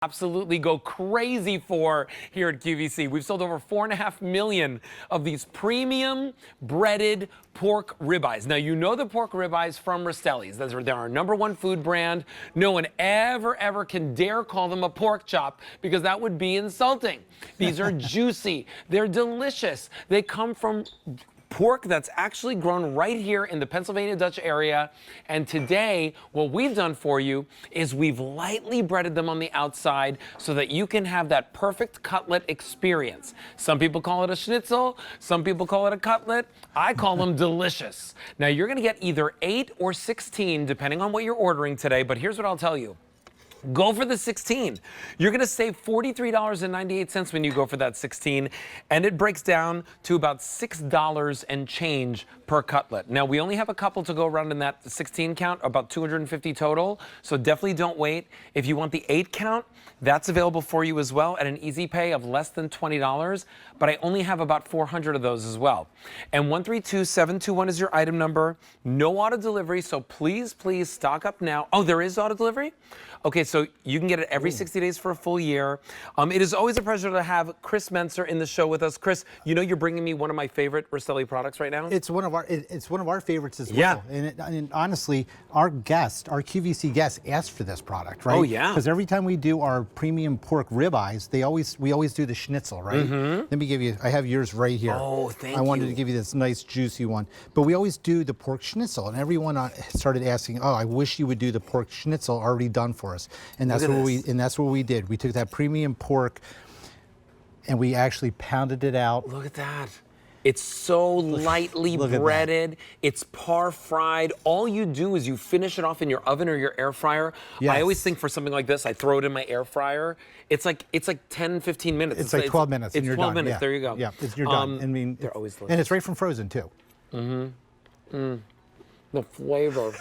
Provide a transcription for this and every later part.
Absolutely go crazy for here at QVC. We've sold over 4.5 million of these premium breaded pork ribeyes. Now, you know the pork ribeyes from Rastelli's. They're our #1 food brand. No one ever can dare call them a pork chop because that would be insulting. These are juicy. They're delicious. They come from pork that's actually grown right here in the Pennsylvania Dutch area. And today, what we've done for you is we've lightly breaded them on the outside so that you can have that perfect cutlet experience. Some people call it a schnitzel, some people call it a cutlet. I call them delicious. Now, you're gonna get either 8 or 16, depending on what you're ordering today, but here's what I'll tell you. Go for the 16. You're gonna save $43.98 when you go for that 16, and it breaks down to about $6 and change per cutlet. Now, we only have a couple to go around in that 16 count, about 250 total, so definitely don't wait. If you want the 8 count, that's available for you as well at an easy pay of less than $20, but I only have about 400 of those as well. And 132721 is your item number. No auto delivery, so please stock up now. Oh, there is auto delivery? Okay, so you can get it every 60 days for a full year. It is always a pleasure to have Chris Menser in the show with us. Chris, you know you're bringing me one of my favorite Rastelli products right now? It's one of our favorites as well. Yeah. And honestly, our QVC guests asked for this product, right? Oh, yeah. Because every time we do our premium pork ribeyes, we always do the schnitzel, right? Let me give you, I have yours right here. Oh, thank you. I wanted to give you this nice juicy one. But we always do the pork schnitzel, and everyone started asking, oh, I wish you would do the pork schnitzel already done for us. And that's what we did. We took that premium pork and we actually pounded it out. Look at that. It's so lightly breaded. It's par fried. All you do is you finish it off in your oven or your air fryer. Yes. I always think for something like this, I throw it in my air fryer. It's like 10, 15 minutes. It's like 12 minutes and you're done. It's 12 minutes, yeah. there you go. Yeah, you're done. I mean, they're always delicious. And it's right from frozen too. The flavor.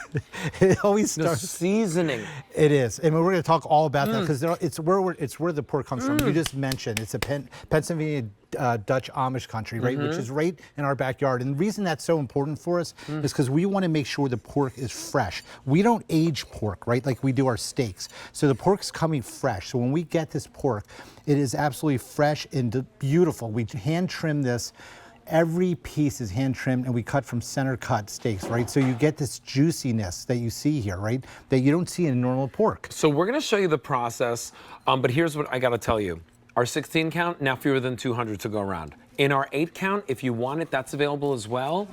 It always the starts. seasoning. It is, and we're going to talk all about that because it's where the pork comes from. You just mentioned it's a Pennsylvania Dutch Amish country, right? Which is right in our backyard. And the reason that's so important for us is because we want to make sure the pork is fresh. We don't age pork, right? Like we do our steaks. So the pork's coming fresh. So when we get this pork, it is absolutely fresh and beautiful. We hand trim this. Every piece is hand trimmed and we cut from center cut steaks, right? So you get this juiciness that you see here, right? That you don't see in normal pork. So we're gonna show you the process, but here's what I gotta tell you. Our 16 count, now fewer than 200 to go around. In our 8 count, if you want it, that's available as well.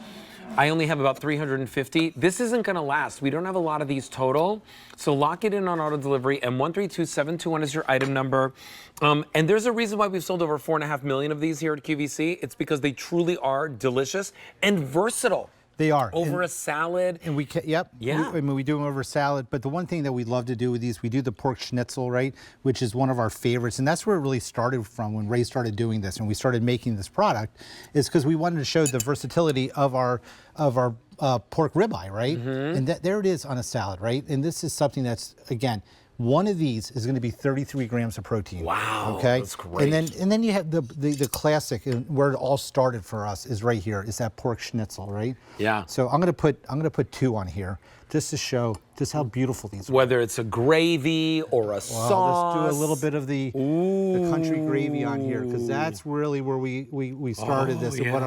I only have about 350. This isn't gonna last. We don't have a lot of these total. So lock it in on auto delivery, and 132721 is your item number. And there's a reason why we've sold over 4.5 million of these here at QVC. It's because they truly are delicious and versatile. They are. Over a salad. And we do them over salad. But the one thing that we love to do with these, we do the pork schnitzel, right? Which is one of our favorites. And that's where it really started from when Ray started doing this and we started making this product, is because we wanted to show the versatility of our pork ribeye, right? And there it is on a salad, right? And this is something that's, again, one of these is going to be 33 grams of protein. Wow, okay, that's great. And then you have the classic, and where it all started for us is right here, is that pork schnitzel, right? Yeah. So I'm gonna put 2 on here just to show just how beautiful these are. Whether it's a gravy or a sauce. Let's do a little bit of the country gravy on here, because that's really where we started this, and what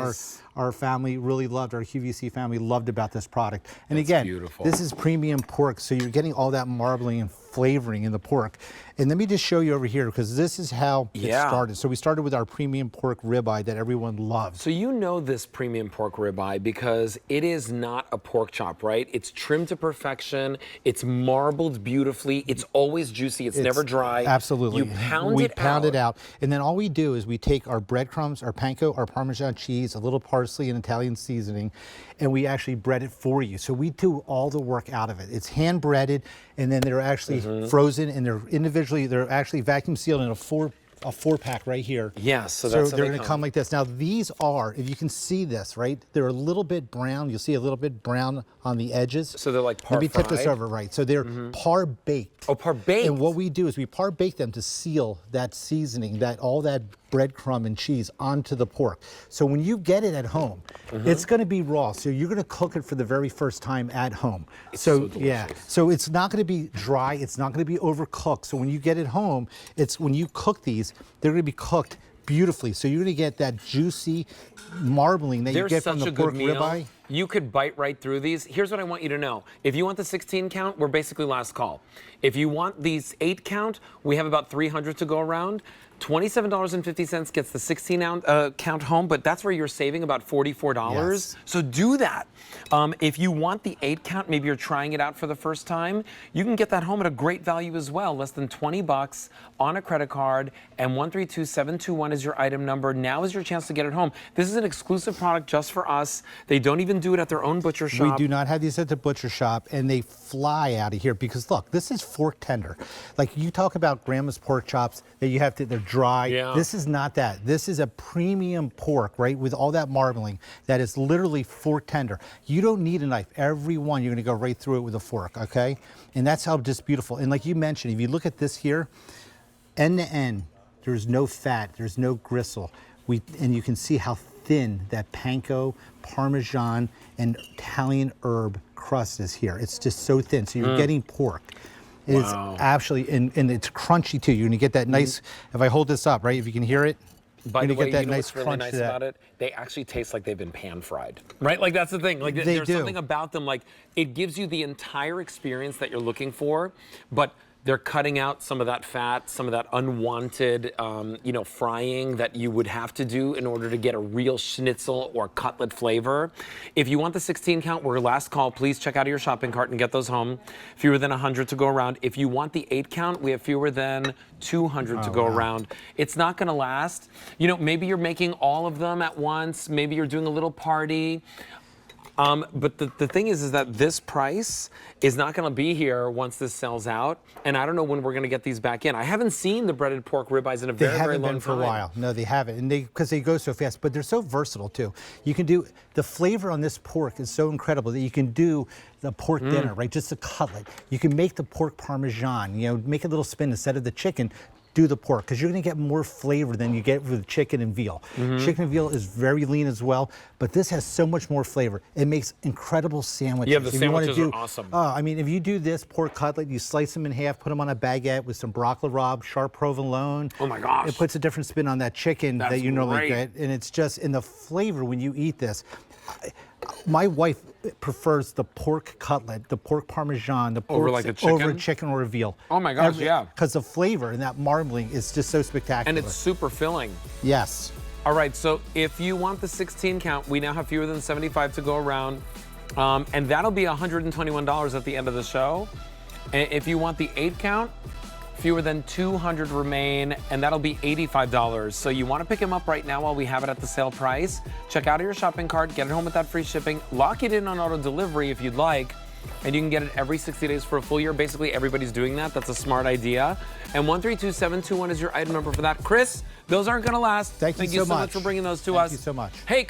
our family really loved, our QVC family loved about this product. And that's again, beautiful. This is premium pork, so you're getting all that marbling and flavoring in the pork. And let me just show you over here, because this is how it started. So we started with our premium pork ribeye that everyone loves. So you know this premium pork ribeye because it is not a pork chop, right? It's trimmed to perfection. It's marbled beautifully. It's always juicy. It's never dry. Absolutely. You pound we it pound out. it out. And then all we do is we take our breadcrumbs, our panko, our Parmesan cheese, a little parsley and Italian seasoning, and we actually bread it for you. So we do all the work out of it. It's hand breaded, and then they're actually frozen, and they're actually vacuum sealed in a a 4-pack right here. Yes, so that's how they're they going to come like this. Now these are, if you can see this, right? They're a little bit brown. You'll see a little bit brown on the edges. So they're like par Let me tip this fried? over, right? So they're par baked. Oh, par baked. And what we do is we par bake them to seal that seasoning, all that breadcrumb and cheese onto the pork. So when you get it at home, it's going to be raw. So you're going to cook it for the very first time at home. So yeah, so it's not going to be dry. It's not going to be overcooked. So when you get it home, when you cook these, they're going to be cooked beautifully. So you're going to get that juicy marbling that you get from the pork ribeye. You could bite right through these. Here's what I want you to know. If you want the 16 count, we're basically last call. If you want these 8 count, we have about 300 to go around. $27.50 gets the 16 count home, but that's where you're saving about $44. Yes. So do that. If you want the 8 count, maybe you're trying it out for the first time, you can get that home at a great value as well, less than 20 bucks on a credit card, and 132721 is your item number. Now is your chance to get it home. This is an exclusive product just for us. They don't even do it at their own butcher shop. We do not have these at the butcher shop, and they fly out of here because look, this is fork tender. Like you talk about grandma's pork chops that you have to, they're dry. Yeah. This is not that. This is a premium pork, right, with all that marbling that is literally fork tender. You don't need a knife. Every one, you're going to go right through it with a fork, okay? And that's how just beautiful. And like you mentioned, if you look at this here, end to end, there's no fat, there's no gristle. And you can see how thin that panko, Parmesan, and Italian herb crust is here. It's just so thin. So you're getting pork. It is absolutely, and it's crunchy too. You're gonna get that nice, if I hold this up, right, if you can hear it, By the you're gonna way, get that you know nice what's really crunch nice to that. about it? They actually taste like they've been pan fried, right? Like that's the thing. Like They there's do. something about them. Like it gives you the entire experience that you're looking for, but they're cutting out some of that fat, some of that unwanted, frying that you would have to do in order to get a real schnitzel or cutlet flavor. If you want the 16 count, we're last call. Please check out your shopping cart and get those home. Fewer than 100 to go around. If you want the 8 count, we have fewer than 200 to go around. It's not going to last. You know, maybe you're making all of them at once. Maybe you're doing a little party. But the thing is that this price is not going to be here once this sells out, and I don't know when we're going to get these back in. I haven't seen the breaded pork ribeyes in a very, very long time. They haven't been for a while. No, they haven't, and because they go so fast. But they're so versatile too. You can do the flavor on this pork is so incredible that you can do the pork dinner, right? Just a cutlet. You can make the pork Parmesan. You know, make a little spin instead of the chicken. Do the pork because you're going to get more flavor than you get with chicken and veal. Chicken and veal is very lean as well, but this has so much more flavor. It makes incredible sandwiches. Yeah, the sandwiches are awesome. I mean, if you do this pork cutlet, you slice them in half, put them on a baguette with some broccoli rabe, sharp provolone. Oh my gosh. It puts a different spin on that chicken that you normally get, and it's just in the flavor when you eat this. My wife prefers the pork cutlet, the pork Parmesan, the pork Over like a chicken? over chicken or a veal. Oh my gosh, yeah. Because the flavor and that marbling is just so spectacular. And it's super filling. Yes. All right, so if you want the 16 count, we now have fewer than 75 to go around, and that'll be $121 at the end of the show. And if you want the 8 count, fewer than 200 remain, and that'll be $85. So you want to pick them up right now while we have it at the sale price. Check out your shopping cart, get it home with that free shipping, lock it in on auto delivery if you'd like, and you can get it every 60 days for a full year. Basically, everybody's doing that. That's a smart idea. And 132721 is your item number for that. Chris, those aren't going to last. Thank you so so much much for bringing those to us. Thank you so much. Hey, come